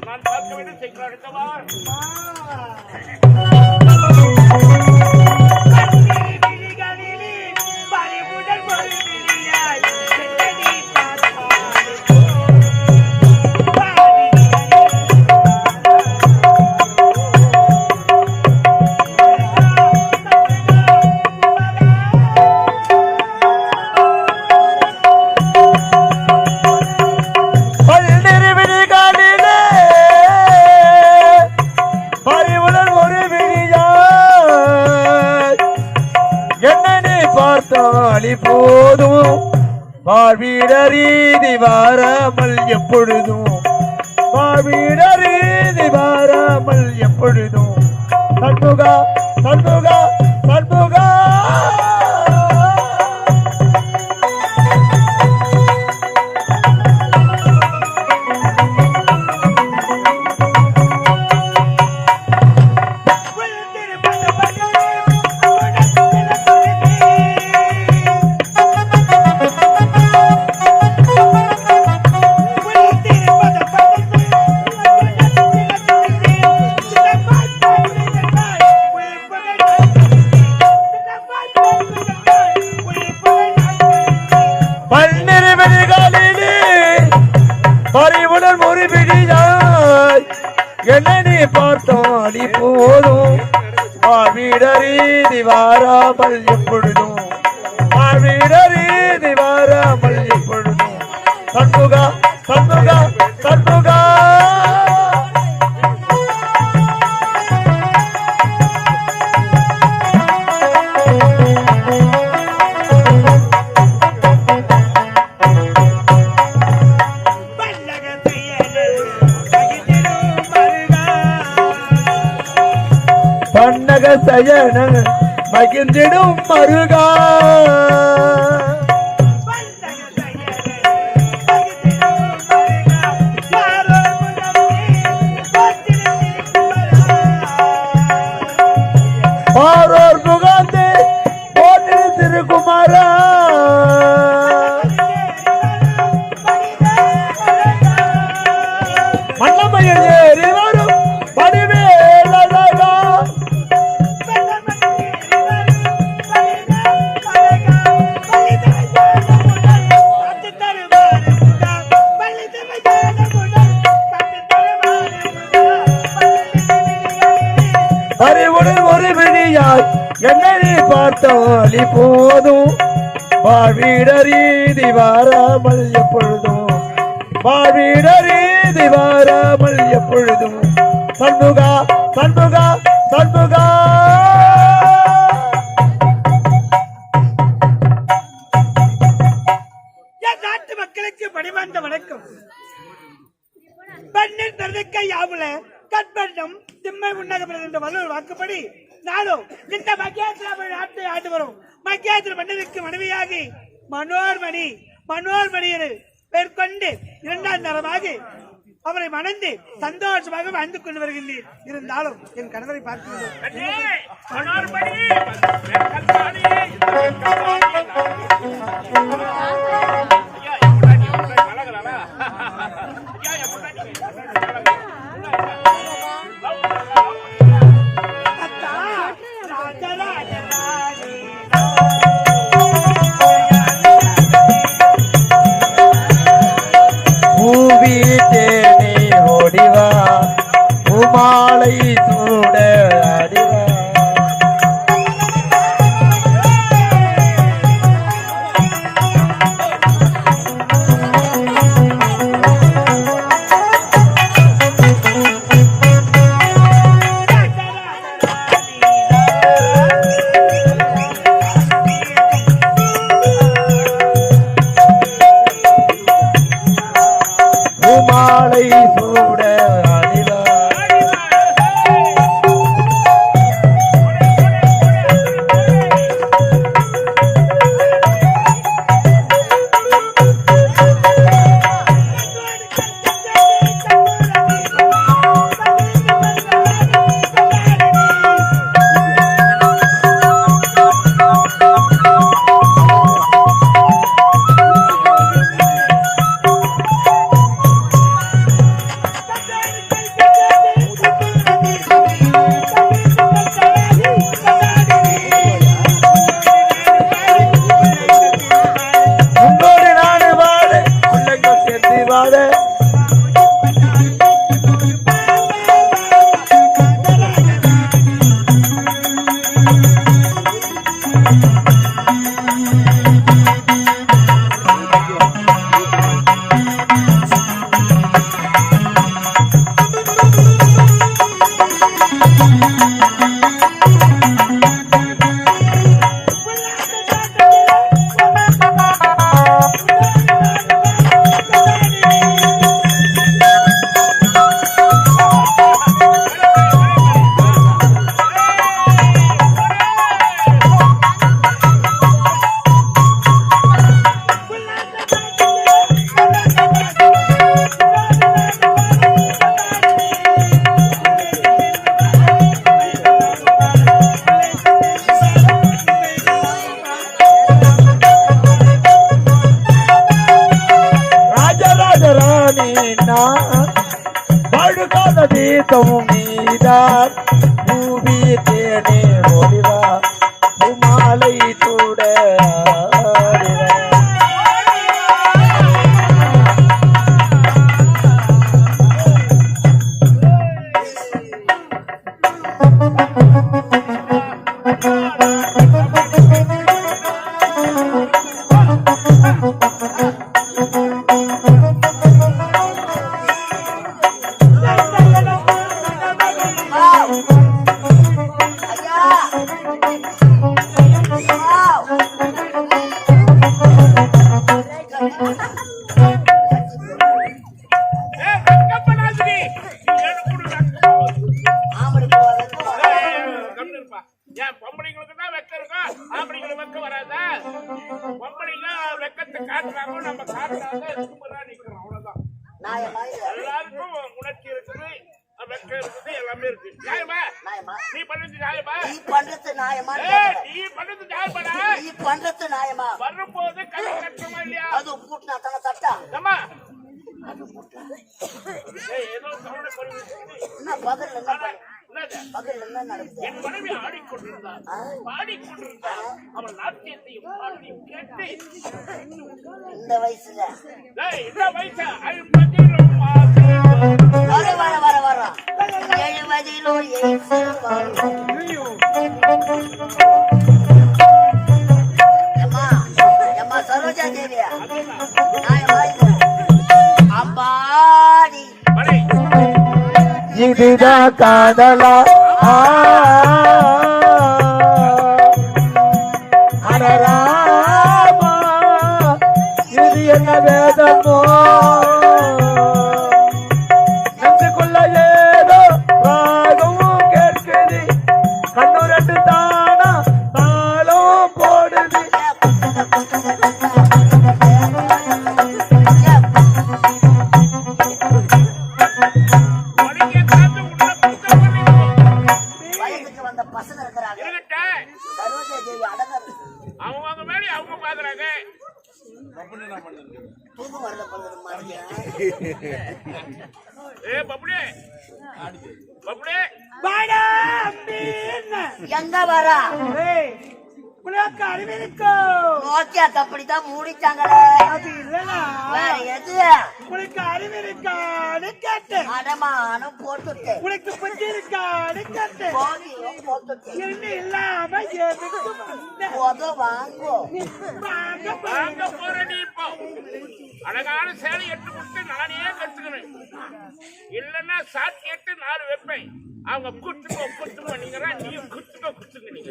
நான் பார்க்க வேண்டும் சீக்கிரம் எடுக்கவா போதும் வாழ்வீடரீதி வாராமல் எப்பொழுதும் வாழ்வீடரீதி வாராமல் எப்பொழுதும் சண்முகா சண்முகா சண்முகா பார்த்தாலி போதும் வாழ்வீடரீதி வாராமல் எப்பொழுதும் வாழ்வீடரீதி வாராமல் எப்பொழுதும் சண்முகா சண்முகா சண்முகா பன்னக சயன மகிழ்ந்திடும் மருகா பாரோர் முகாந்தே போற்றில் திருக்குமாரா மன்னமையில் ஏறி வரும் பறிவுடன் ஒரு விழியாய் என்னை பார்த்தாலி போதும் வாழ்வீடரீதி வாராமல் எப்பொழுதும் வாழ்வீடரீதி வாராமல் எப்பொழுதும் சண்முகா சண்முகா சண்முகா என் நாட்டு மக்களுக்கு பணிவார்ந்த வணக்கம். பெண்ணின் பிறந்தக்கை யாவுல கற்பண்டம் திம்மை உண்ணகப்படுது என்ற வள்ளுவர் வாக்குப்படி நானும் இந்த மத்தியாத்திர நாட்டை ஆண்டு வரும் மத்தியாத்திர மன்னருக்கு மனைவியாகி மனோர்மணி மேற்கொண்டு இரண்டாம் தரமாக அவரை மணந்து சந்தோஷமாக வாழ்ந்து கொண்டு வருகின்றேன். இருந்தாலும் என் கணவரை பார்க்கிறேன். மாலை சூட அடிவா மாலை சூட பழுகாத தீர்த்தமும் நீதான் பூமி தேனே ஒளிவா பூமாலை சூட இந்த வயசுல சரோஜா தேவியா அம்பாடி இதுதான் காதலா அடராமா இது என்ன வேதமோ நெஞ்சுக்குள்ள ஏதோ ராகமும் கேட்குது கண்ணு ரெண்டு தானா தாளம் போடுது எங்க வரா உனக்கு அறிவிருக்கோ ஓகே அப்படித்தான் மூடிட்டாங்களே அது இல்லனா வேற எது உனக்கு அறிவிருக்கான்னு கேட்டேன் அடமானம் போட்டுட்டேன் உனக்கு புத்தி இருக்கான்னு கேட்டேன் போகியும் போட்டுட்டேன் என்ன இல்லாம எதுக்கு வந்த? போதும் வாங்கோ வாங்க போற நீ இப்போ அழகான சேலை எட்டு கொடுத்து நானே கத்துக்கிறேன் இல்லன்னா சாட் கேட்டு 4 வைப்பேன் அவங்க குத்துக்கோ நீங்க நீயும் குத்துங்க நீங்க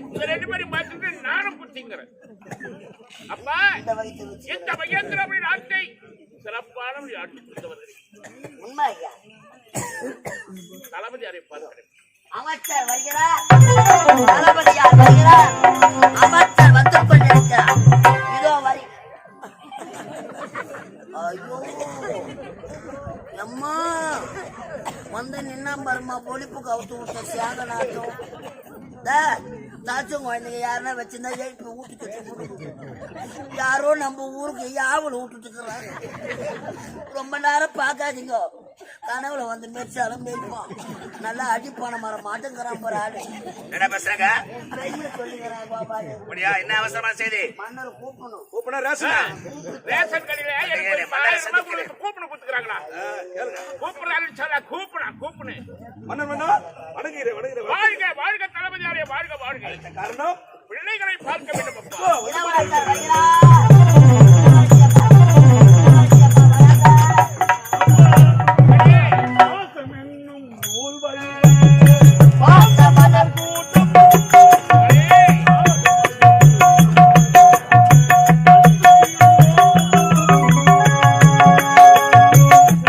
இந்த 2 பேரும் பார்த்துட்டு நானும் குத்திங்கிறேன் அப்பா இந்த மகேந்திர நாட்டை சிறப்பான ஆட்சி கொடுத்தவர்கள் உண்மை ஐயா தளபதி அறிவிப்பார்கள் அமைச்சர் வருகிறார் தளபதியார் வருகிறார் அமைச்சர் வந்து கொண்டிருக்கிறார் இதோ வரி ஐயோ அம்மா வந்து நின்னா பாருமா பொழிப்பு கவுத்து விட்ட சேக நாட்டம் தாச்சும் குழந்தைங்க யாருன்னா வச்சிருந்தா எழுப்பி ஊட்டிட்டு யாரோ நம்ம ஊருக்கு யாவல் விட்டுட்டு இருக்கிறாங்க ரொம்ப நேரம் பார்க்காதீங்க கனவுல வந்து மெரிச்சாலும் மெரிப்பான் நல்லா அடிப்பான மரம் மாட்டேங்கிறான் பாரு ஆடு என்ன பேசுறாங்க சொல்லுங்கிறான் பாபா என்ன அவசரமா செய்தி மன்னர் கூப்பிடணும் ரேஷன் கடையில கூப்பிடு குத்துக்கிறாங்களா கூப்பிடு வாழ்க தளபதியாரே வாழ்க காரணம் பிள்ளைகளை பார்க்க வேண்டும்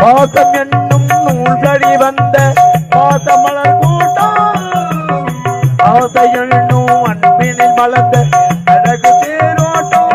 பாசம் என்னும் நூல்கடி வந்த பாசமலர் கூட்டம் ஆசை என்னும் அன்பினில் மலர்ந்த அழகு தேரோட்டம்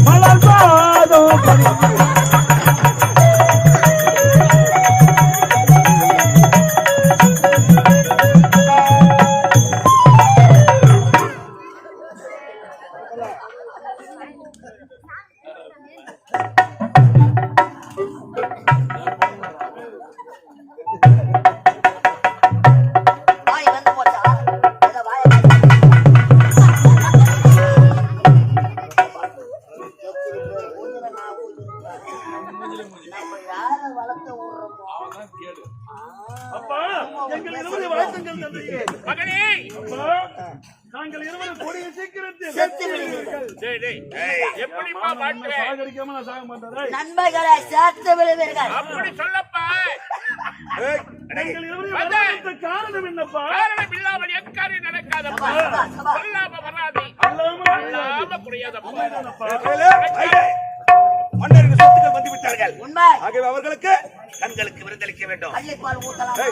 மலர் பாதம் பணிந்து வாய் வந்து போச்சா ஏதோ வாயை நம்ம யார வளர்த்து விடுறோமோ அப்பா எங்கள் இருவரை வளர்த்துங்கள் தந்தையே. மகனே அப்பா நாங்கள் இருவரும் கூடிய சீக்கிரத்தில் செத்து விடுவீர்கள். எப்படிப்பா மாட்டுவேன் சாகடிக்காம நான் சாக மாட்டேன். நண்பர்களை சேர்த்து விடுவீர்கள். அப்படி சொல்லப்பா எங்கள் இருவரை வளர்த்த காரணம் என்னப்பா? காரணம் இல்லாமல் எக்காரியம் நடக்காதப்பா சபா, சபா. சொல்லாம வராது அல்லாமல் சொல்லாம புரியாதப்பா மன்னருக்கு சொத்துக்கள் வந்து விட்டார்கள். உண்மை. ஆகவே அவர்களுக்கு கண்களுக்கு விருந்தளிக்க வேண்டும். கள்ளிப்பால் ஊத்தலாமா?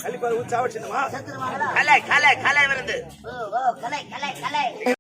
கண்டிப்பா ஊச்சாவட்சியமா செத்துருவாங்களா? கலை கலை கலை விருந்து ஓ, ஓ, கலை கலை கலை